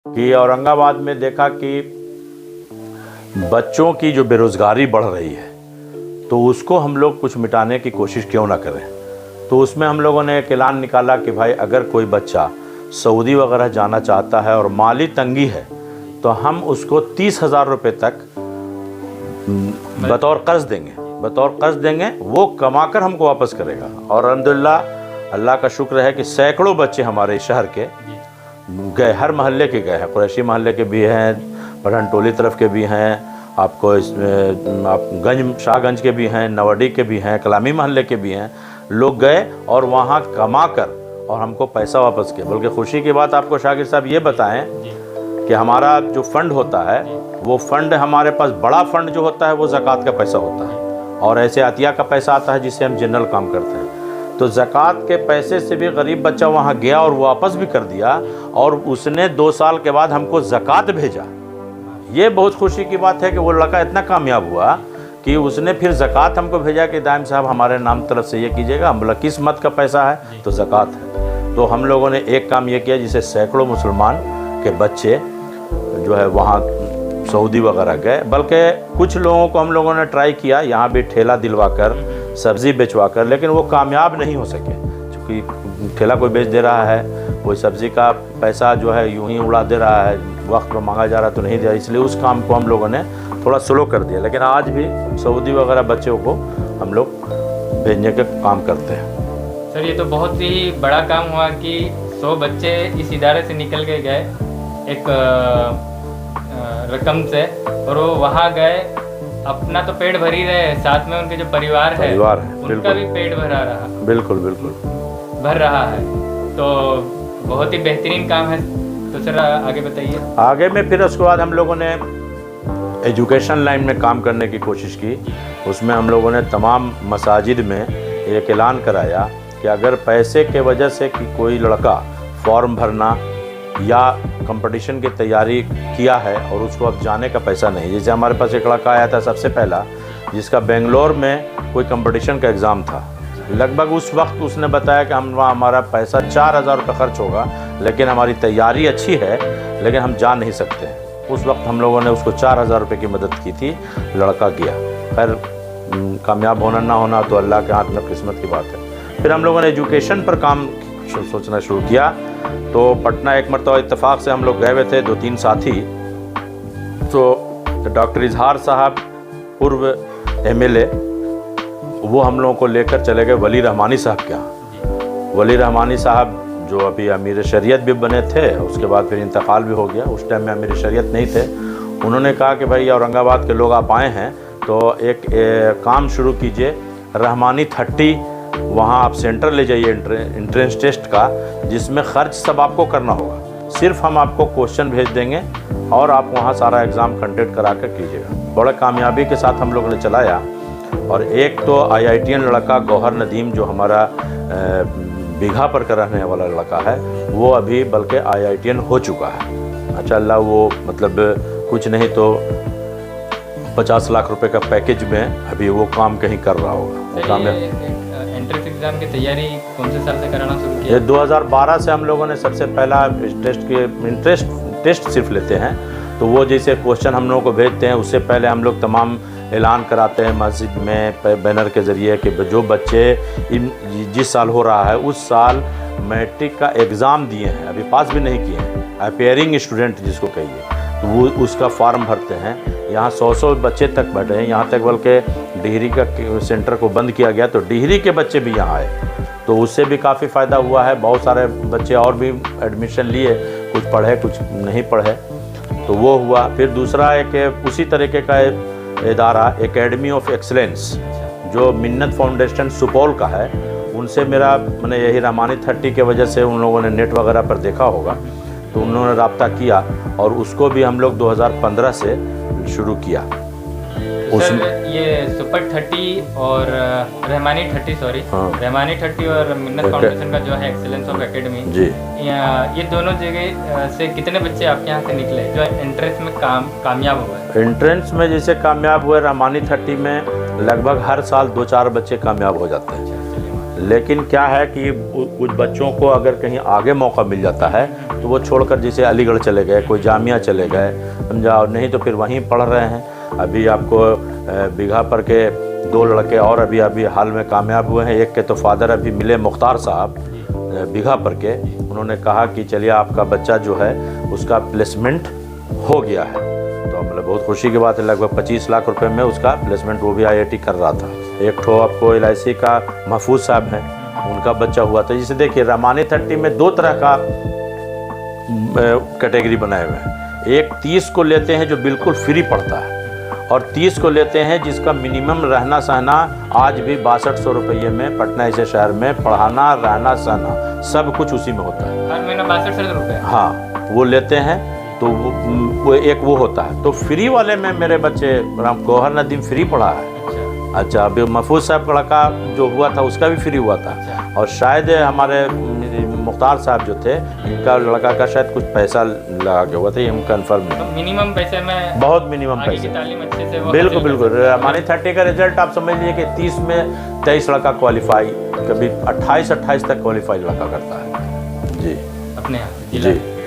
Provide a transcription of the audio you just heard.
कि औरंगाबाद में देखा कि बच्चों की जो बेरोज़गारी बढ़ रही है तो उसको हम लोग कुछ मिटाने की कोशिश क्यों ना करें। तो उसमें हम लोगों ने एक ऐलान निकाला कि भाई अगर कोई बच्चा सऊदी वगैरह जाना चाहता है और माली तंगी है तो हम उसको 30,000 रुपये तक बतौर कर्ज देंगे, वो कमाकर हमको वापस करेगा। और अल्हम्दुलिल्लाह अल्लाह का शुक्र है कि सैकड़ों बच्चे हमारे शहर के गए, हर मोहल्ले के गए हैं। कुरैशी मोहल्ले के भी हैं, पठान टोली तरफ के भी हैं, आपको इसमें आप शाहगंज के भी हैं, नवाडी के भी हैं, कलामी मोहल्ले के भी हैं। लोग गए और वहाँ कमा कर और हमको पैसा वापस किया। बल्कि खुशी की बात आपको शाकिर साहब ये बताएं कि हमारा जो फ़ंड होता है वो फ़ंड, हमारे पास बड़ा फ़ंड जो होता है वो ज़कात का पैसा होता है और ऐसे अतिया का पैसा आता है जिससे हम जनरल काम करते हैं। तो ज़कात के पैसे से भी गरीब बच्चा वहाँ गया और वापस भी कर दिया और उसने 2 साल के बाद हमको ज़कात भेजा। ये बहुत खुशी की बात है कि वो लड़का इतना कामयाब हुआ कि उसने फिर ज़कात हमको भेजा कि दाइम साहब हमारे नाम तरफ से ये कीजिएगा। हम बोला किस मत का पैसा है, तो ज़कात है। तो हम लोगों ने एक काम ये किया जिससे सैकड़ों मुसलमान के बच्चे जो है वहाँ सऊदी वगैरह गए। बल्कि कुछ लोगों को हम लोगों ने ट्राई किया यहाँ भी ठेला दिलवा कर, सब्ज़ी बेचवा कर, लेकिन वो कामयाब नहीं हो सके। क्योंकि ठेला कोई बेच दे रहा है, कोई सब्ज़ी का पैसा जो है यूं ही उड़ा दे रहा है, वक्त पर मांगा जा रहा तो नहीं दिया, इसलिए उस काम को हम लोगों ने थोड़ा स्लो कर दिया। लेकिन आज भी सऊदी वगैरह बच्चों को हम लोग भेजने के काम करते हैं। सर ये तो बहुत ही बड़ा काम हुआ कि 100 बच्चे इस इदारे से निकल के गए एक रकम से, और वो वहाँ गए, अपना तो पेट भर ही रहे, साथ में उनके जो परिवार है उनका भी पेट भरा रहा। बिल्कुल भर रहा है। तो बहुत ही बेहतरीन काम है। तो सर आगे बताइए। आगे में फिर उसके बाद हम लोगों ने एजुकेशन लाइन में काम करने की कोशिश की। उसमें हम लोगों ने तमाम मसाजिद में एक ऐलान कराया कि अगर पैसे के वजह से कि कोई लड़का फॉर्म भरना या कंपटीशन की तैयारी किया है और उसको अब जाने का पैसा नहीं, जैसे हमारे पास एक लड़का आया था सबसे पहला जिसका बेंगलोर में कोई कंपटीशन का एग्ज़ाम था। लगभग उस वक्त उसने बताया कि हम वहाँ हमारा पैसा 4,000 रुपये खर्च होगा, लेकिन हमारी तैयारी अच्छी है लेकिन हम जा नहीं सकते। उस वक्त हम लोगों ने उसको 4,000 रुपये की मदद की थी, लड़का गया। खैर कामयाब होना ना होना तो अल्लाह के हाथ में किस्मत की बात है। फिर हम लोगों ने एजुकेशन पर काम सोचना शुरू किया। तो पटना एक मरतबा इत्तेफाक से हम लोग गए हुए थे 2-3 साथी। तो डॉक्टर इजहार साहब पूर्व MLA वो हम लोगों को लेकर चले गए वली रहमानी साहब के यहाँ। वली रहमानी साहब जो अभी अमीर शरीयत भी बने थे, उसके बाद फिर इंतकाल भी हो गया। उस टाइम में अमीर शरीयत नहीं थे। उन्होंने कहा कि भाई औरंगाबाद के लोग आप आए हैं तो एक काम शुरू कीजिए, रहमानी 30 वहाँ आप सेंटर ले जाइए एंट्रेंस टेस्ट का, जिसमें ख़र्च सब आपको करना होगा। सिर्फ हम आपको क्वेश्चन भेज देंगे और आप वहाँ सारा एग्ज़ाम कंडक्ट करा कर कीजिएगा। बड़े कामयाबी के साथ हम लोगों ने चलाया। और एक तो IITN लड़का गौहर नदीम जो हमारा बीघा पर का रहने वाला लड़का है, वो अभी बल्कि IITN हो चुका है। अच्छा अल्लाह, वो मतलब कुछ नहीं तो 50 लाख रुपए का पैकेज में अभी वो काम कहीं कर रहा होगा। एंट्रेंस एग्ज़ाम की तैयारी कौन से साल से कराना शुरू किया? 2012 से हम लोगों ने सबसे पहला टेस्ट सिर्फ लेते हैं। तो वो जैसे क्वेश्चन हम लोगों को भेजते हैं उससे पहले हम लोग तमाम ऐलान कराते हैं मस्जिद में बैनर के ज़रिए कि जो बच्चे जिस साल हो रहा है उस साल मैट्रिक का एग्ज़ाम दिए हैं, अभी पास भी नहीं किए हैं, अपेयरिंग स्टूडेंट जिसको कहिए, तो वो उसका फॉर्म भरते हैं। यहाँ 100 बच्चे तक बैठे हैं। यहाँ तक बल्कि डिहरी का सेंटर को बंद किया गया तो डिहरी के बच्चे भी यहाँ आए, तो उससे भी काफ़ी फ़ायदा हुआ है। बहुत सारे बच्चे और भी एडमिशन लिए, कुछ पढ़े कुछ नहीं पढ़े, तो वो हुआ। फिर दूसरा एक उसी तरीके का इदारा एकेडमी ऑफ एक्सलेंस जो मिन्नत फाउंडेशन सुपौल का है, उनसे मेरा मैंने यही रहमानी 30 के वजह से उन लोगों ने नेट वगैरह पर देखा होगा तो उन्होंने रब्ता किया और उसको भी हम लोग 2015 से शुरू किया। सर ये सुपर 30 और रहमानी 30 रहमानी 30 और मिन्नत फाउंडेशन का जो है एक्सेलेंस ऑफ एकेडमी जी, ये दोनों जगह से कितने बच्चे आपके यहाँ से निकले जो एंट्रेंस में कामयाब हुए? एंट्रेंस में जैसे कामयाब हुए रहमानी 30 में लगभग हर साल 2-4 बच्चे कामयाब हो जाते हैं। लेकिन क्या है कि कुछ बच्चों को अगर कहीं आगे मौका मिल जाता है तो वो छोड़कर जैसे अलीगढ़ चले गए, कोई जामिया चले गए, समझा, नहीं तो फिर वहीं पढ़ रहे हैं। अभी आपको बीघा पर के 2 लड़के और अभी हाल में कामयाब हुए हैं। एक के तो फादर अभी मिले, मुख्तार साहब बीघा पर के, उन्होंने कहा कि चलिए आपका बच्चा जो है उसका प्लेसमेंट हो गया है। तो मतलब बहुत खुशी की बात है, लगभग 25 लाख रुपए में उसका प्लेसमेंट, वो भी IIT कर रहा था। एक ठो आपको LIC का महफूज साहब हैं, उनका बच्चा हुआ था। जिसे देखिए रामानी 30 में 2 तरह का कैटेगरी बनाए हुए हैं। एक 30 को लेते हैं जो बिल्कुल फ्री पढ़ता है, और 30 को लेते हैं जिसका मिनिमम रहना सहना आज भी 6200 रुपये में पटना ऐसे शहर में पढ़ाना, रहना सहना सब कुछ उसी में होता है। हर महीना 6200 रुपये। हाँ, वो लेते हैं। तो वो एक वो होता है। तो फ्री वाले में मेरे बच्चे गौहर नदीम फ्री पढ़ा है। अच्छा, अभी महफूज साहब का लड़का जो हुआ था उसका भी फ्री हुआ था। और शायद हमारे मुख्तार साहब जो थे, इनका लड़का का शायद कुछ पैसा लगा के हुआ था, ये हम कन्फर्म नहीं। तो मिनिमम पैसे में, बहुत मिनिमम पैसे, तालीम अच्छे से बिल्कुल बिल्कुल। हमारे 30 का रिजल्ट आप समझ लीजिए कि 30 में 23 लड़का क्वालिफाई, कभी 28 तक क्वालिफाई लड़का करता है। जी अपने यहाँ जी।